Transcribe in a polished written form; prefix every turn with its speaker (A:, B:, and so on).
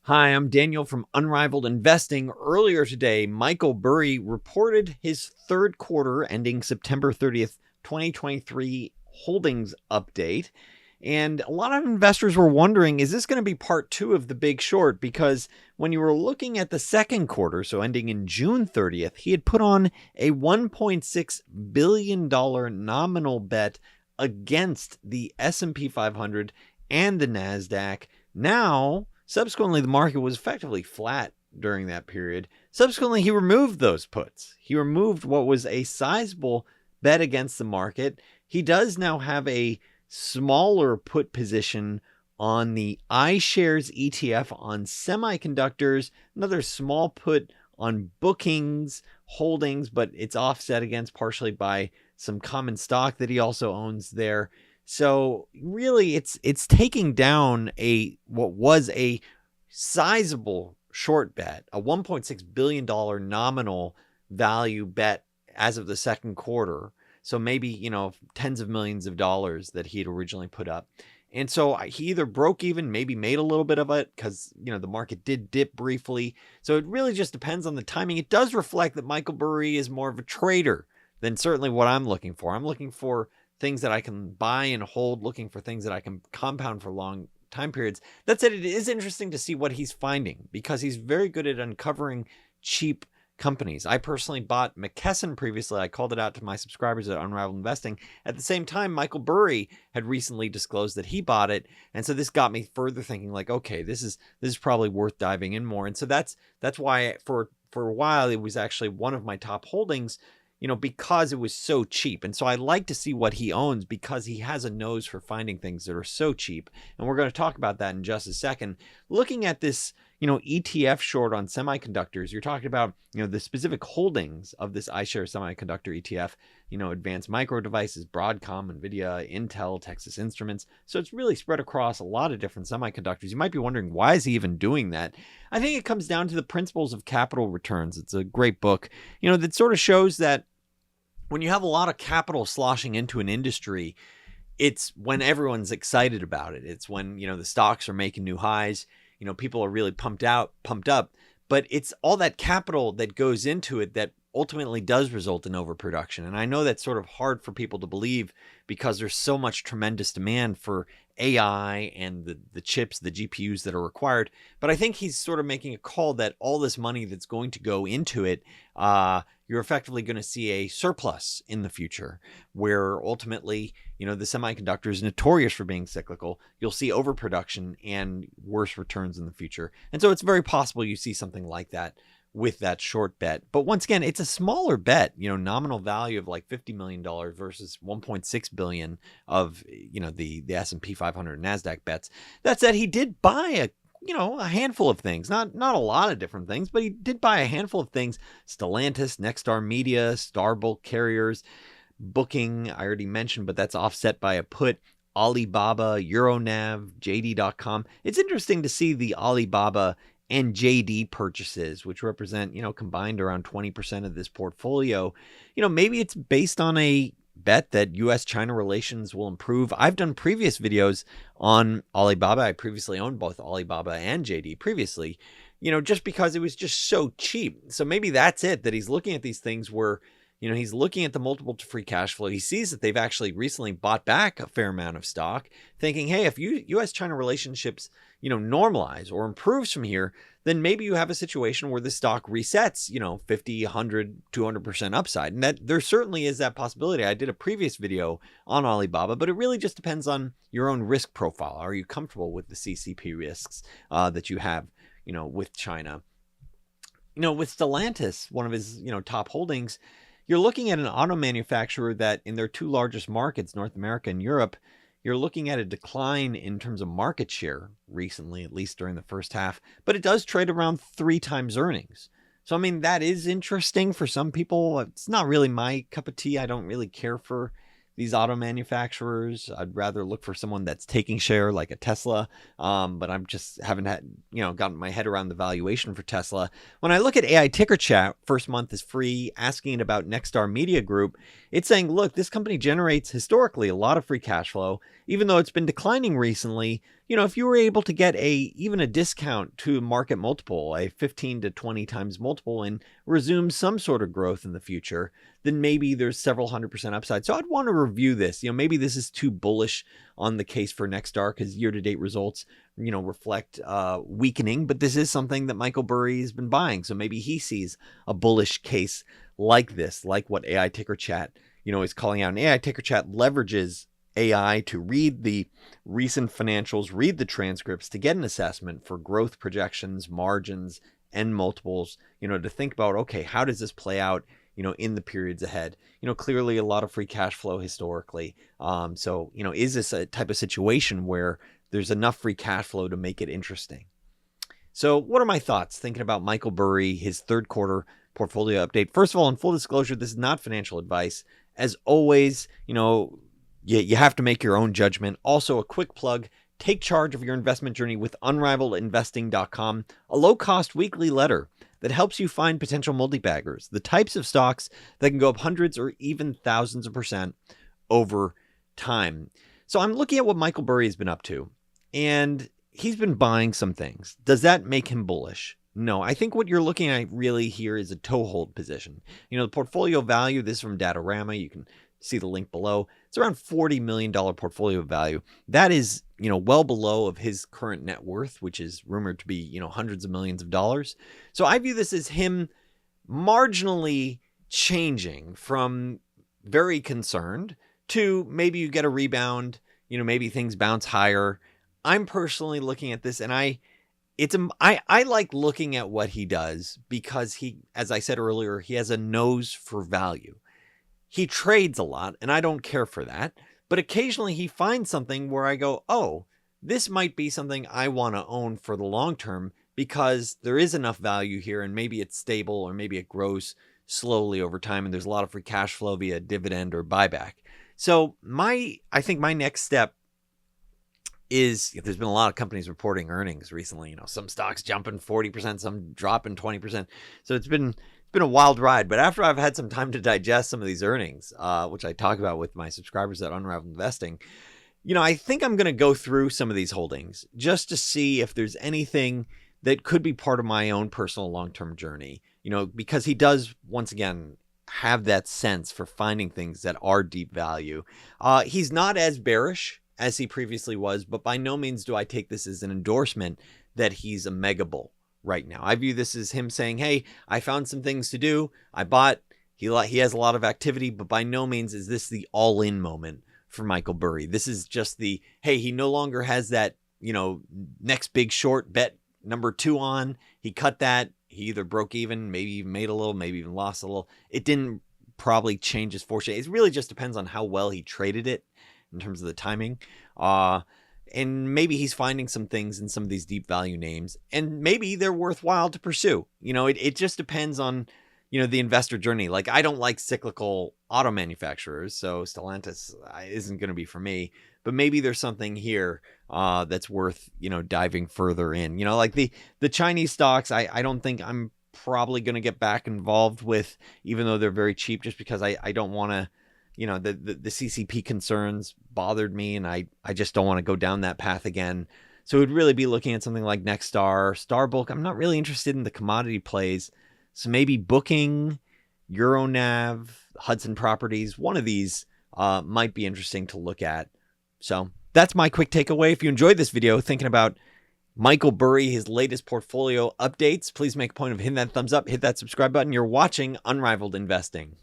A: Hi, I'm Daniel from Unrivaled Investing. Earlier today, Michael Burry reported his third quarter ending September 30th, 2023 holdings update. And a lot of investors were wondering, is this going to be part two of the big short? Because when you were looking at the second quarter, so ending in June 30th, he had put on a $1.6 billion nominal bet against the S&P 500 and the NASDAQ. Now, subsequently, the market was effectively flat during that period. Subsequently, he removed those puts. He removed what was a sizable bet against the market. He does now have a smaller put position on the iShares ETF on semiconductors, another small put on bookings holdings, but it's offset against partially by some common stock that he also owns there. So really it's taking down what was a sizable short bet, a $1.6 billion nominal value bet as of the second quarter. So maybe, tens of millions of dollars that he had originally put up. And so he either broke even, maybe made a little bit of it because, the market did dip briefly. So it really just depends on the timing. It does reflect that Michael Burry is more of a trader than certainly what I'm looking for. I'm looking for things that I can buy and hold, looking for things that I can compound for long time periods. That said, it is interesting to see what he's finding because he's very good at uncovering cheap companies. I personally bought McKesson previously. I called it out to my subscribers at Unrivaled Investing. At the same time, Michael Burry had recently disclosed that he bought it. And so this got me further thinking like, okay, this is probably worth diving in more. And so that's why for a while, it was actually one of my top holdings, because it was so cheap. And so I like to see what he owns because he has a nose for finding things that are so cheap. And we're going to talk about that in just a second. Looking at this, ETF short on semiconductors, you're talking about, the specific holdings of this iShares semiconductor ETF, Advanced Micro Devices, Broadcom, NVIDIA, Intel, Texas Instruments. So it's really spread across a lot of different semiconductors. You might be wondering, why is he even doing that? I think it comes down to the principles of capital returns. It's a great book, that sort of shows that when you have a lot of capital sloshing into an industry, it's when everyone's excited about it. It's when, the stocks are making new highs, people are really pumped up, but it's all that capital that goes into it that ultimately does result in overproduction. And I know that's sort of hard for people to believe because there's so much tremendous demand for AI and the chips, the GPUs that are required. But I think he's sort of making a call that all this money that's going to go into it, you're effectively going to see a surplus in the future where ultimately, the semiconductor is notorious for being cyclical. You'll see overproduction and worse returns in the future. And so it's very possible you see something like that with that short bet. But once again, it's a smaller bet, nominal value of like $50 million versus 1.6 billion of, the S&P 500 NASDAQ bets. That said, he did buy a handful of things, not a lot of different things, but he did buy a handful of things. Stellantis, Nexstar Media, Star Bulk Carriers, Booking, I already mentioned, but that's offset by a put. Alibaba, Euronav, JD.com. It's interesting to see the Alibaba and JD purchases, which represent, combined around 20% of this portfolio. Maybe it's based on a bet that U.S.-China relations will improve. I've done previous videos on Alibaba. I previously owned both Alibaba and JD previously, just because it was just so cheap. So maybe that's it, that he's looking at these things where, he's looking at the multiple to free cash flow. He sees that they've actually recently bought back a fair amount of stock, thinking, hey, if U.S.-China relationships, normalize or improves from here, then maybe you have a situation where the stock resets, 50, 100, 200% upside. And that there certainly is that possibility. I did a previous video on Alibaba, but it really just depends on your own risk profile. Are you comfortable with the CCP risks that you have, with China? With Stellantis, one of his, top holdings, you're looking at an auto manufacturer that in their two largest markets, North America and Europe, you're looking at a decline in terms of market share recently, at least during the first half, but it does trade around 3 times earnings. So, I mean, that is interesting for some people. It's not really my cup of tea. I don't really care for these auto manufacturers. I'd rather look for someone that's taking share like a Tesla. But I'm just haven't had, gotten my head around the valuation for Tesla. When I look at AI Ticker Chat, first month is free, asking it about Nexstar Media Group. It's saying, look, this company generates historically a lot of free cash flow. Even though it's been declining recently, if you were able to get even a discount to market multiple, a 15 to 20 times multiple, and resume some sort of growth in the future, then maybe there's several 100% upside. So I'd want to review this. Maybe this is too bullish on the case for Nexstar because year-to-date results, reflect weakening, but this is something that Michael Burry has been buying. So maybe he sees a bullish case like this, like what AI Ticker Chat, is calling out. And AI Ticker Chat leverages AI to read the recent financials, read the transcripts to get an assessment for growth projections, margins, and multiples, to think about, okay, how does this play out, in the periods ahead? Clearly a lot of free cash flow historically. So, is this a type of situation where there's enough free cash flow to make it interesting? So what are my thoughts thinking about Michael Burry, his third quarter portfolio update? First of all, in full disclosure, this is not financial advice. As always, you have to make your own judgment. Also, a quick plug, take charge of your investment journey with unrivaledinvesting.com, a low-cost weekly letter that helps you find potential multi-baggers, the types of stocks that can go up hundreds or even thousands of percent over time. So I'm looking at what Michael Burry has been up to, and he's been buying some things. Does that make him bullish? No, I think what you're looking at really here is a toe hold position. The portfolio value, this is from Datorama. You can see the link below. It's around $40 million portfolio value. That is, well below of his current net worth, which is rumored to be, hundreds of millions of dollars. So I view this as him marginally changing from very concerned to maybe you get a rebound, maybe things bounce higher. I'm personally looking at this, and I like looking at what he does because he, as I said earlier, he has a nose for value. He trades a lot, and I don't care for that. But occasionally he finds something where I go, oh, this might be something I want to own for the long term because there is enough value here, and maybe it's stable or maybe it grows slowly over time, and there's a lot of free cash flow via dividend or buyback. So I think my next step is, there's been a lot of companies reporting earnings recently, some stocks jumping 40%, some dropping 20%. So it's been a wild ride. But after I've had some time to digest some of these earnings, which I talk about with my subscribers at Unrivaled Investing, I think I'm going to go through some of these holdings just to see if there's anything that could be part of my own personal long-term journey, because he does, once again, have that sense for finding things that are deep value. He's not as bearish as he previously was, but by no means do I take this as an endorsement that he's a mega bull right now. I view this as him saying, hey, I found some things to do. I bought. He has a lot of activity, but by no means is this the all-in moment for Michael Burry. This is just the, hey, he no longer has that, next big short bet number 2 on. He cut that. He either broke even, maybe even made a little, maybe even lost a little. It didn't probably change his fortune. It really just depends on how well he traded it in terms of the timing. And maybe he's finding some things in some of these deep value names, and maybe they're worthwhile to pursue. It just depends on, the investor journey. Like, I don't like cyclical auto manufacturers, so Stellantis isn't going to be for me, but maybe there's something here that's worth, diving further in. Like the Chinese stocks, I don't think I'm probably going to get back involved with, even though they're very cheap, just because I don't want to, the CCP concerns bothered me, and I just don't want to go down that path again. So it would really be looking at something like Nexstar, Starbulk. I'm not really interested in the commodity plays. So maybe Booking, Euronav, Hudson Properties, one of these might be interesting to look at. So that's my quick takeaway. If you enjoyed this video thinking about Michael Burry, his latest portfolio updates, please make a point of hitting that thumbs up, hit that subscribe button. You're watching Unrivaled Investing.